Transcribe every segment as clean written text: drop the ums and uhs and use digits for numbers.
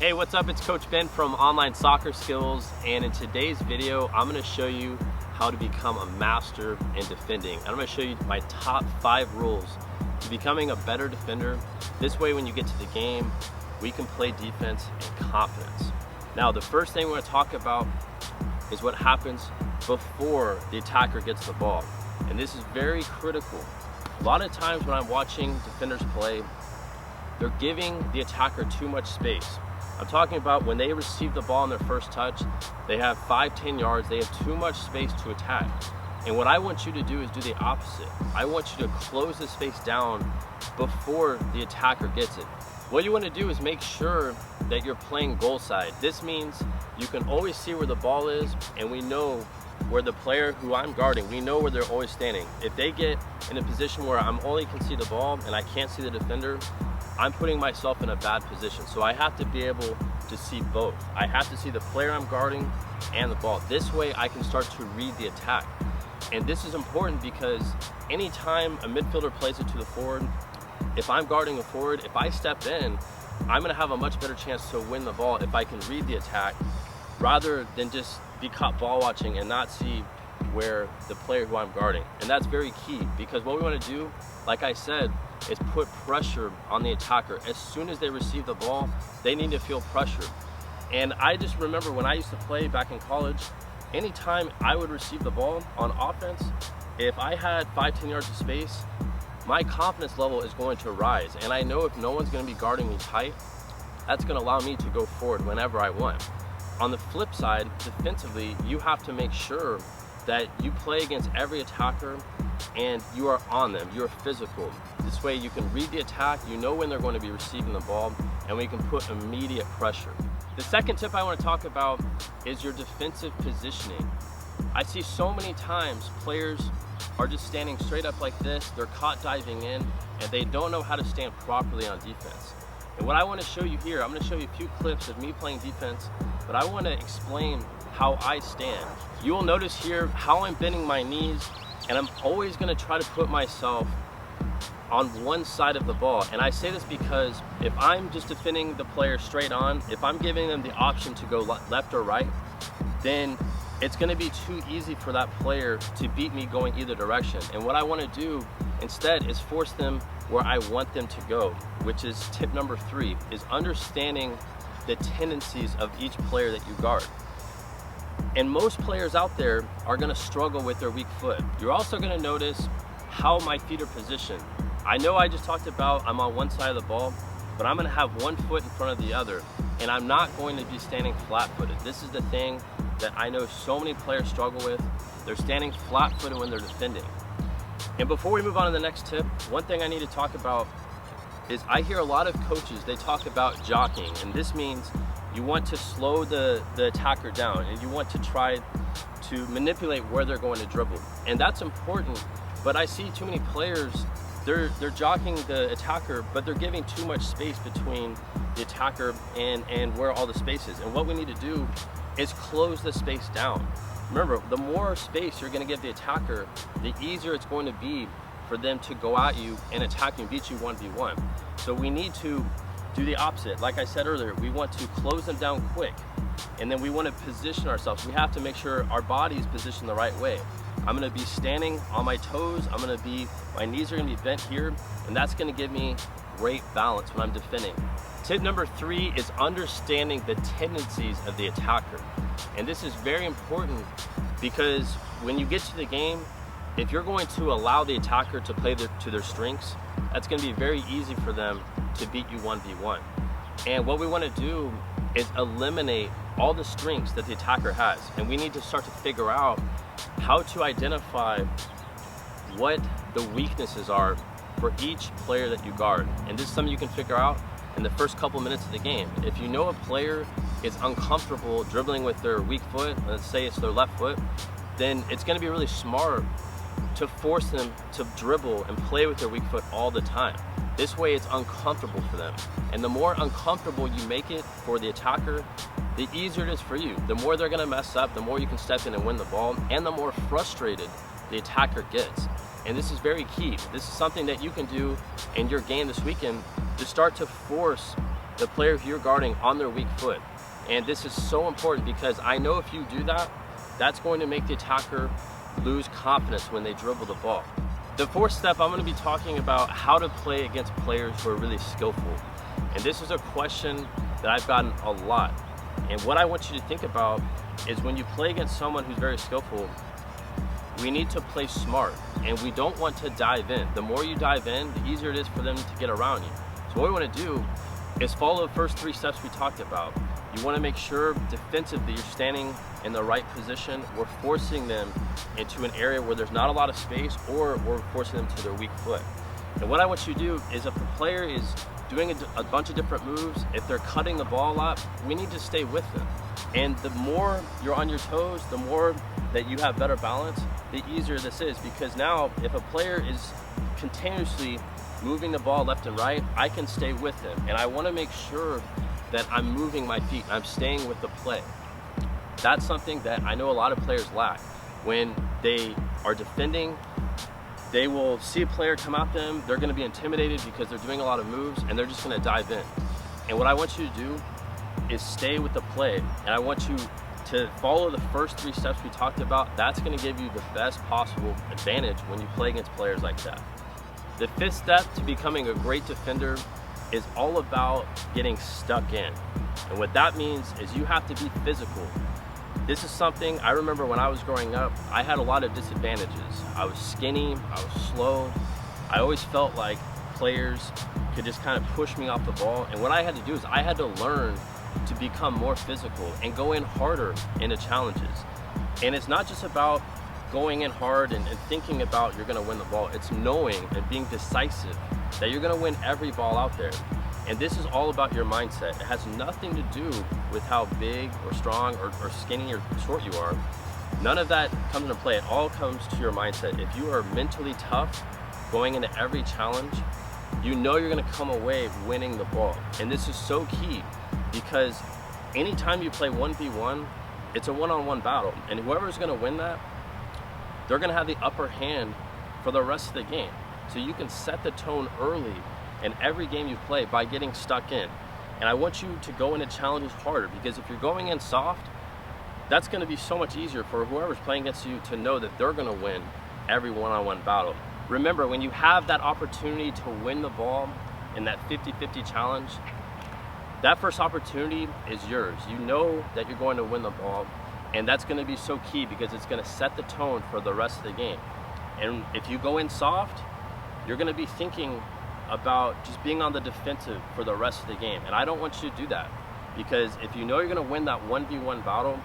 Hey, what's up? It's Coach Ben from Online Soccer Skills, and in today's video, I'm going to show you how to become a master in defending. I'm going to show you my top 5 rules to becoming a better defender. This way, when you get to the game, we can play defense in confidence. Now, the first thing we're going to talk about is what happens before the attacker gets the ball. And this is very critical. A lot of times when I'm watching defenders play, they're giving the attacker too much space. I'm talking about when they receive the ball in their first touch, they have 5-10 yards, they have too much space to attack. And what I want you to do is do the opposite. I want you to close the space down before the attacker gets it. What you want to do is make sure that you're playing goal side. This means you can always see where the ball is, and we know where the player who I'm guarding, we know where they're always standing. If they get in a position where I'm only can see the ball and I can't see the defender, I'm putting myself in a bad position. So I have to be able to see both. I have to see the player I'm guarding and the ball. This way I can start to read the attack. And this is important because anytime a midfielder plays it to the forward, if I'm guarding a forward, if I step in, I'm gonna have a much better chance to win the ball if I can read the attack rather than just be caught ball watching and not see where the player who I'm guarding. And that's very key, because what we want to do, like I said, is put pressure on the attacker. As soon as they receive the ball, they need to feel pressure. And I just remember when I used to play back in college, anytime I would receive the ball on offense, if I had 5-10 yards of space, my confidence level is going to rise. And I know if no one's going to be guarding me tight, that's going to allow me to go forward whenever I want. On the flip side, defensively, you have to make sure that you play against every attacker and you are on them, you're physical. This way you can read the attack, you know when they're going to be receiving the ball, and we can put immediate pressure. The second tip I want to talk about is your defensive positioning. I see so many times players are just standing straight up like this, they're caught diving in, and they don't know how to stand properly on defense. And what I want to show you here, I'm going to show you a few clips of me playing defense, but I want to explain how I stand. You will notice here how I'm bending my knees, and I'm always going to try to put myself on one side of the ball. And I say this because if I'm just defending the player straight on, if I'm giving them the option to go left or right, then it's going to be too easy for that player to beat me going either direction. And what I want to do instead is force them where I want them to go, which is tip number 3, is understanding the tendencies of each player that you guard. And most players out there are going to struggle with their weak foot. You're also going to notice how my feet are positioned. I know I just talked about I'm on one side of the ball, but I'm going to have one foot in front of the other, and I'm not going to be standing flat-footed. This is the thing that I know so many players struggle with. They're standing flat-footed when they're defending. And before we move on to the next tip, one thing I need to talk about is I hear a lot of coaches, they talk about jockeying, and this means you want to slow the attacker down and you want to try to manipulate where they're going to dribble. And that's important, but I see too many players, they're jockeying the attacker, but they're giving too much space between the attacker and where all the space is. And what we need to do is close the space down. Remember, the more space you're going to give the attacker, the easier it's going to be for them to go at you and attack you and beat you 1v1. So we need to do the opposite. Like I said earlier, we want to close them down quick, and then we want to position ourselves. We have to make sure our body is positioned the right way. I'm going to be standing on my toes, my knees are going to be bent here, and that's going to give me great balance when I'm defending. Tip number 3 is understanding the tendencies of the attacker. And this is very important because when you get to the game, if you're going to allow the attacker to play to their strengths, that's going to be very easy for them to beat you 1v1. And what we want to do is eliminate all the strengths that the attacker has. And we need to start to figure out how to identify what the weaknesses are for each player that you guard. And this is something you can figure out in the first couple minutes of the game. If you know a player is uncomfortable dribbling with their weak foot, let's say it's their left foot, then it's going to be really smart to force them to dribble and play with their weak foot all the time. This way it's uncomfortable for them. And the more uncomfortable you make it for the attacker, the easier it is for you. The more they're going to mess up, the more you can step in and win the ball, and the more frustrated the attacker gets. And this is very key. This is something that you can do in your game this weekend to start to force the player who you're guarding on their weak foot. And this is so important because I know if you do that, that's going to make the attacker lose confidence when they dribble the ball. The fourth step, I'm going to be talking about how to play against players who are really skillful. And this is a question that I've gotten a lot. And what I want you to think about is when you play against someone who's very skillful, we need to play smart, and we don't want to dive in. The more you dive in, the easier it is for them to get around you. So what we want to do is follow the first 3 steps we talked about. You want to make sure defensively you're standing in the right position. We're forcing them into an area where there's not a lot of space, or we're forcing them to their weak foot. And what I want you to do is, if the player is doing a bunch of different moves, if they're cutting the ball a lot, we need to stay with them. And the more you're on your toes, the more that you have better balance, the easier this is. Because now, if a player is continuously moving the ball left and right, I can stay with them. And I want to make sure that I'm moving my feet, I'm staying with the play. That's something that I know a lot of players lack. When they are defending, they will see a player come at them, they're going to be intimidated because they're doing a lot of moves, and they're just going to dive in. And what I want you to do is stay with the play, and I want you to follow the first 3 steps we talked about. That's going to give you the best possible advantage when you play against players like that. The 5th step to becoming a great defender is all about getting stuck in. And what that means is you have to be physical. This is something I remember when I was growing up, I had a lot of disadvantages. I was skinny, I was slow. I always felt like players could just kind of push me off the ball. And what I had to do is I had to learn to become more physical and go in harder into challenges. And it's not just about going in hard and thinking about you're gonna win the ball. It's knowing and being decisive that you're gonna win every ball out there. And this is all about your mindset. It has nothing to do with how big or strong or skinny or short you are. None of that comes into play. It all comes to your mindset. If you are mentally tough going into every challenge, you know you're gonna come away winning the ball. And this is so key because anytime you play 1v1, it's a one-on-one battle. And whoever's gonna win that, they're gonna have the upper hand for the rest of the game. So you can set the tone early in every game you play by getting stuck in. And I want you to go into challenges harder, because if you're going in soft, that's gonna be so much easier for whoever's playing against you to know that they're gonna win every one-on-one battle. Remember, when you have that opportunity to win the ball in that 50-50 challenge, that first opportunity is yours. You know that you're going to win the ball, and that's gonna be so key because it's gonna set the tone for the rest of the game. And if you go in soft, you're gonna be thinking about just being on the defensive for the rest of the game. And I don't want you to do that, because if you know you're gonna win that 1v1 battle,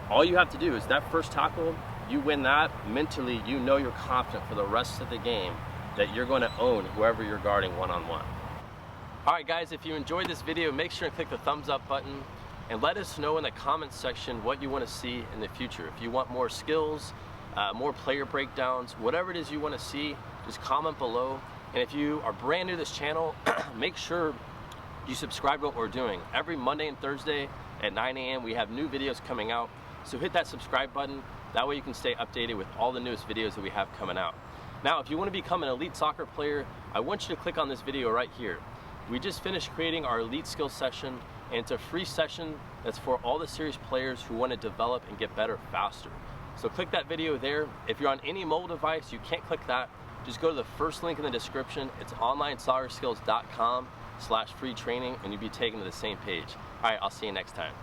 all you have to do is that first tackle, you win that, mentally you know you're confident for the rest of the game that you're gonna own whoever you're guarding one-on-one. All right guys, if you enjoyed this video, make sure and click the thumbs up button and let us know in the comments section what you want to see in the future. If you want more skills, more player breakdowns, whatever it is you want to see, just comment below. And if you are brand new to this channel, make sure you subscribe to what we're doing. Every Monday and Thursday at 9 a.m. we have new videos coming out. So hit that subscribe button. That way you can stay updated with all the newest videos that we have coming out. Now, if you want to become an elite soccer player, I want you to click on this video right here. We just finished creating our elite skills session, and it's a free session that's for all the serious players who want to develop and get better faster. So click that video there. If you're on any mobile device, you can't click that. Just go to the first link in the description. It's onlinesoccerskills.com/free training, and you'll be taken to the same page. All right, I'll see you next time.